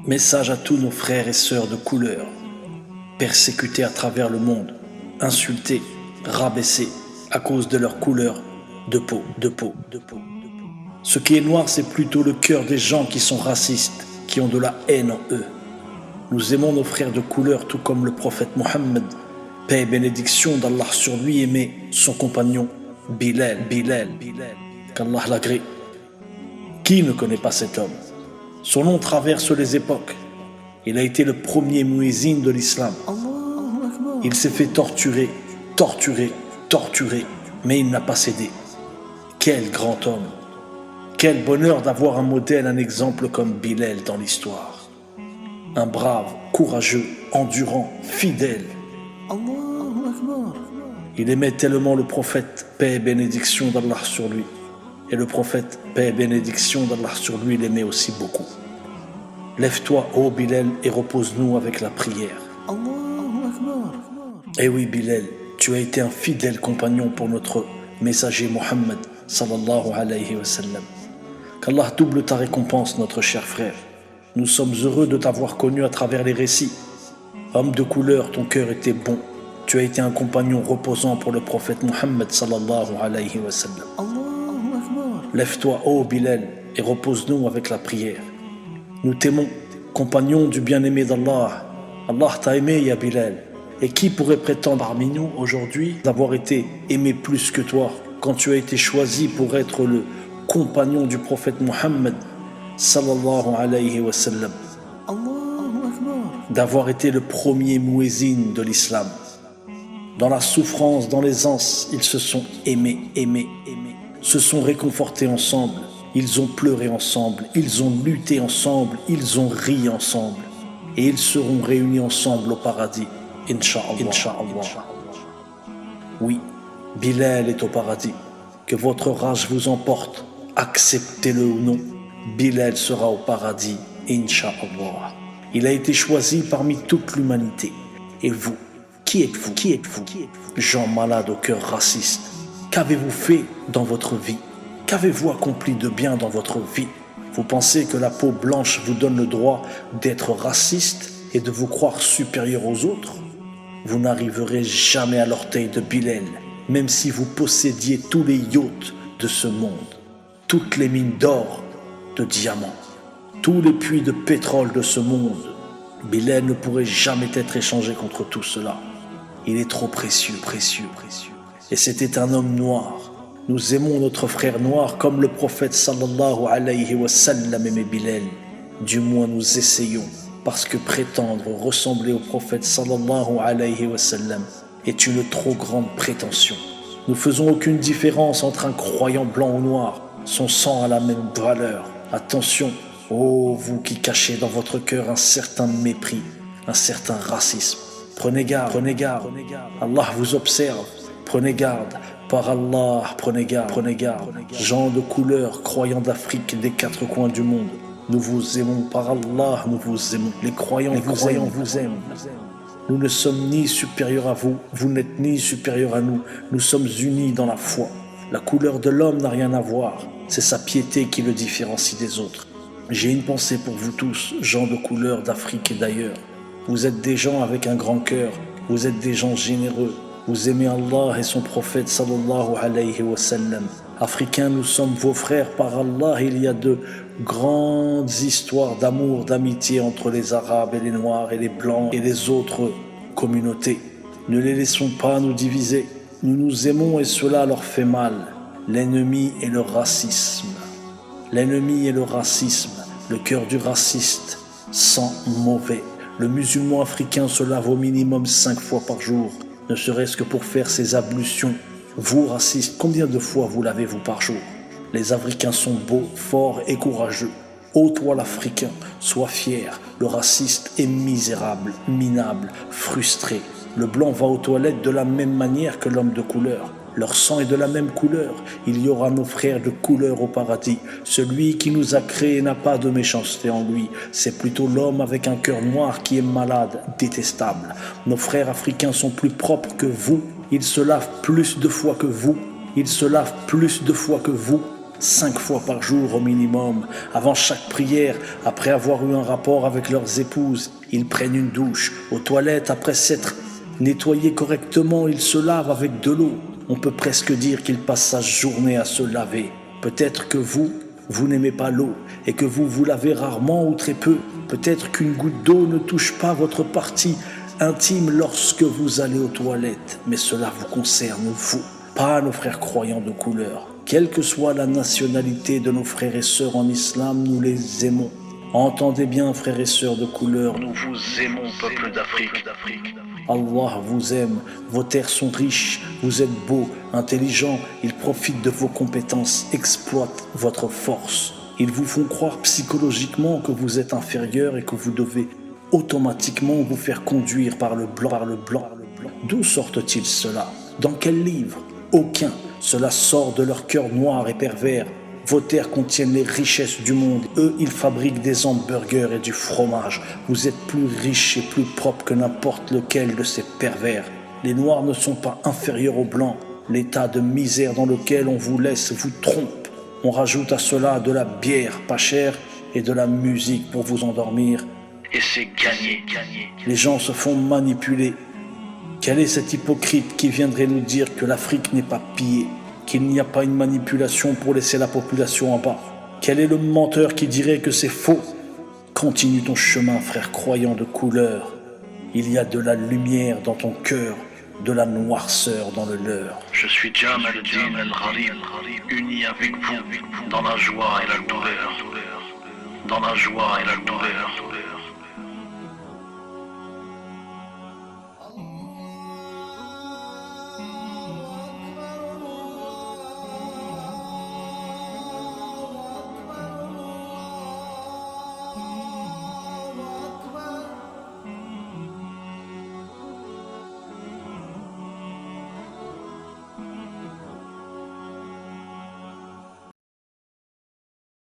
Message à tous nos frères et sœurs de couleur, persécutés à travers le monde, insultés, rabaissés à cause de leur couleur de peau. Ce qui est noir, c'est plutôt le cœur des gens qui sont racistes, qui ont de la haine en eux. Nous aimons nos frères de couleur tout comme le prophète Mohammed, paix et bénédiction d'Allah sur lui, aimait son compagnon Bilal, qu'Allah l'agrée. Qui ne connaît pas cet homme? Son nom traverse les époques. Il a été le premier muezzin de l'islam. Il s'est fait torturer, mais il n'a pas cédé. Quel grand homme! Quel bonheur d'avoir un modèle, un exemple comme Bilal dans l'histoire. Un brave, courageux, endurant, fidèle. Il aimait tellement le prophète, paix et bénédiction d'Allah sur lui. Et le prophète, paix et bénédiction d'Allah sur lui, l'aimait aussi beaucoup. Lève-toi, ô Bilal, et repose-nous avec la prière. Eh oui, Bilal, tu as été un fidèle compagnon pour notre messager Mohammed, sallallahu alayhi wa sallam. Qu'Allah double ta récompense, notre cher frère. Nous sommes heureux de t'avoir connu à travers les récits. Homme de couleur, ton cœur était bon. Tu as été un compagnon reposant pour le prophète Mohammed, sallallahu alayhi wa sallam. Lève-toi, ô Bilal, et repose-nous avec la prière. Nous t'aimons, compagnon du bien-aimé d'Allah. Allah t'a aimé, ya Bilal. Et qui pourrait prétendre parmi nous aujourd'hui d'avoir été aimé plus que toi quand tu as été choisi pour être le compagnon du prophète Mohammed, sallallahu alayhi wa sallam, d'avoir été le premier muezzin de l'islam. Dans la souffrance, dans l'aisance, ils se sont aimés, se sont réconfortés ensemble, ils ont pleuré ensemble, ils ont lutté ensemble, ils ont ri ensemble, et ils seront réunis ensemble au paradis, Inch'Allah. Oui, Bilal est au paradis, que votre rage vous emporte, acceptez-le ou non, Bilal sera au paradis, Inch'Allah. Il a été choisi parmi toute l'humanité. Et vous, qui êtes-vous? Gens malades au cœur raciste. Qu'avez-vous fait dans votre vie? Qu'avez-vous accompli de bien dans votre vie? Vous pensez que la peau blanche vous donne le droit d'être raciste et de vous croire supérieur aux autres? Vous n'arriverez jamais à l'orteil de Bilal, même si vous possédiez tous les yachts de ce monde, toutes les mines d'or, de diamants, tous les puits de pétrole de ce monde. Bilal ne pourrait jamais être échangé contre tout cela. Il est trop précieux. Et c'était un homme noir. Nous aimons notre frère noir comme le prophète sallallahu alayhi wa sallam aimait Bilal. Du moins nous essayons, parce que prétendre ressembler au prophète sallallahu alayhi wa sallam est une trop grande prétention. Nous faisons aucune différence entre un croyant blanc ou noir. Son sang a la même valeur. Attention, ô vous qui cachez dans votre cœur un certain mépris, un certain racisme. Prenez garde. Allah vous observe. Prenez garde. Par Allah, prenez garde. Gens de couleur, croyants d'Afrique, des quatre coins du monde. Nous vous aimons, par Allah, nous vous aimons. Les croyants vous aiment. Nous ne sommes ni supérieurs à vous, vous n'êtes ni supérieurs à nous. Nous sommes unis dans la foi. La couleur de l'homme n'a rien à voir. C'est sa piété qui le différencie des autres. J'ai une pensée pour vous tous, gens de couleur d'Afrique et d'ailleurs. Vous êtes des gens avec un grand cœur. Vous êtes des gens généreux. Vous aimez Allah et son prophète sallallahu alayhi wa sallam. Africains, nous sommes vos frères par Allah. Il y a de grandes histoires d'amour, d'amitié entre les Arabes et les Noirs et les Blancs et les autres communautés. Ne les laissons pas nous diviser. Nous nous aimons et cela leur fait mal. L'ennemi est le racisme. Le cœur du raciste sent mauvais. Le musulman africain se lave au minimum 5 fois par jour, ne serait-ce que pour faire ses ablutions. Vous, racistes, combien de fois vous lavez-vous par jour? Les Africains sont beaux, forts et courageux. Ô toi l'Africain, sois fier. Le raciste est misérable, minable, frustré. Le blanc va aux toilettes de la même manière que l'homme de couleur. Leur sang est de la même couleur. Il y aura nos frères de couleur au paradis. Celui qui nous a créés n'a pas de méchanceté en lui. C'est plutôt l'homme avec un cœur noir qui est malade, détestable. Nos frères africains sont plus propres que vous. Ils se lavent plus de fois que vous. 5 fois par jour au minimum, avant chaque prière, après avoir eu un rapport avec leurs épouses. Ils prennent une douche, aux toilettes, après s'être nettoyés correctement, ils se lavent avec de l'eau. On peut presque dire qu'ils passent sa journée à se laver. Peut-être que vous n'aimez pas l'eau et que vous lavez rarement ou très peu. Peut-être qu'une goutte d'eau ne touche pas votre partie intime lorsque vous allez aux toilettes. Mais cela vous concerne, vous, pas nos frères croyants de couleur. Quelle que soit la nationalité de nos frères et sœurs en islam, nous les aimons. Entendez bien, frères et sœurs de couleur, nous vous aimons, peuple d'Afrique. Allah vous aime, vos terres sont riches, vous êtes beaux, intelligents, ils profitent de vos compétences, exploitent votre force. Ils vous font croire psychologiquement que vous êtes inférieur et que vous devez automatiquement vous faire conduire par le blanc. D'où sortent-ils cela? Dans quel livre? Aucun. Cela sort de leur cœur noir et pervers. Vos terres contiennent les richesses du monde. Eux, ils fabriquent des hamburgers et du fromage. Vous êtes plus riches et plus propres que n'importe lequel de ces pervers. Les Noirs ne sont pas inférieurs aux Blancs. L'état de misère dans lequel on vous laisse vous trompe. On rajoute à cela de la bière pas chère et de la musique pour vous endormir. Et c'est gagné. Les gens se font manipuler. Quel est cet hypocrite qui viendrait nous dire que l'Afrique n'est pas pillée, qu'il n'y a pas une manipulation pour laisser la population en bas? Quel est le menteur qui dirait que c'est faux? Continue ton chemin, frère croyant de couleur. Il y a de la lumière dans ton cœur, de la noirceur dans le leur. Je suis Jamal Din El-Gharib, uni avec vous dans la joie et la douleur. Dans la joie et la douleur.